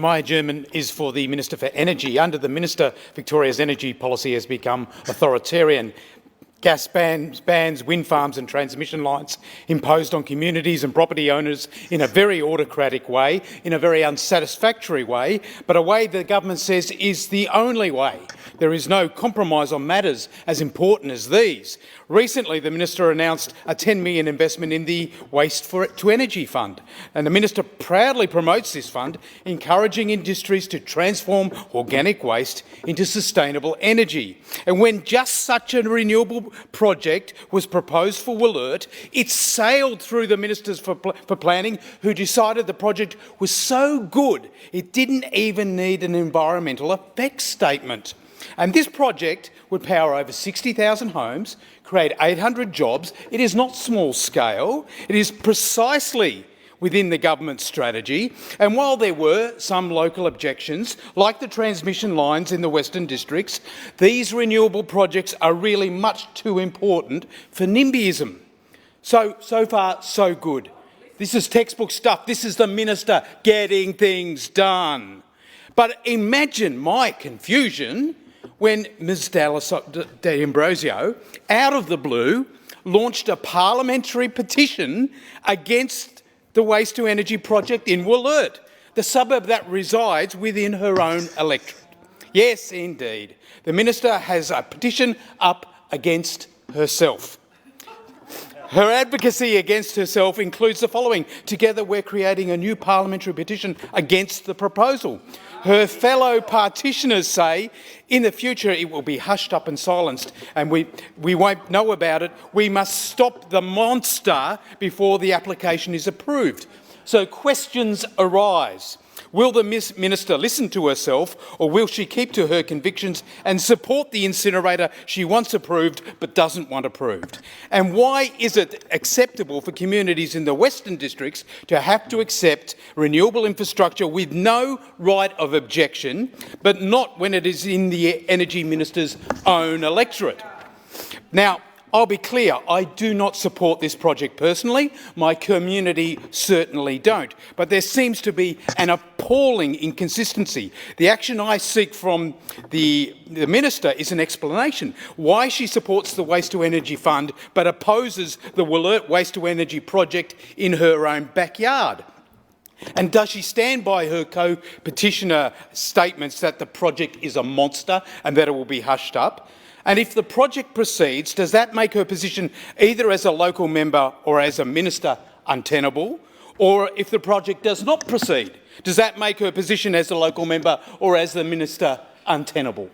My German is for the Minister for Energy. Under the Minister, Victoria's energy policy has become authoritarian. Gas bans, wind farms and transmission lines imposed on communities and property owners in a very autocratic way, in a very unsatisfactory way, but a way the government says is the only way. There is no compromise on matters as important as these. Recently, the Minister announced a $10 million investment in the Waste-to-Energy Fund, and the Minister proudly promotes this fund, encouraging industries to transform organic waste into sustainable energy. And when just such a renewable project was proposed for Wollert, it sailed through the Ministers for Planning, who decided the project was so good it didn't even need an environmental effects statement. And this project would power over 60,000 homes, create 800 jobs. It is not small scale. It is precisely within the government strategy. And while there were some local objections, like the transmission lines in the Western Districts, these renewable projects are really much too important for NIMBYism. So far, so good. This is textbook stuff. This is the Minister getting things done. But imagine my confusion when Ms D'Ambrosio, out of the blue, launched a parliamentary petition against the waste-to-energy project in Wollert, the suburb that resides within her own electorate. Yes, indeed. The Minister has a petition up against herself. Her advocacy against herself includes the following. Together we're creating a new parliamentary petition against the proposal. Her fellow partitioners say in the future it will be hushed up and silenced and we won't know about it. We must stop the monster before the application is approved. So questions arise. Will the Minister listen to herself, or will she keep to her convictions and support the incinerator she wants approved but doesn't want approved? And why is it acceptable for communities in the Western Districts to have to accept renewable infrastructure with no right of objection, but not when it is in the Energy Minister's own electorate? Now, I'll be clear, I do not support this project personally. My community certainly don't. But there seems to be an appalling inconsistency. The action I seek from the Minister is an explanation why she supports the Waste-to-Energy Fund but opposes the Wollert Waste-to-Energy project in her own backyard. And does she stand by her co-petitioner statements that the project is a monster and that it will be hushed up? And if the project proceeds, does that make her position either as a local member or as a minister untenable? Or if the project does not proceed, does that make her position as a local member or as the minister untenable?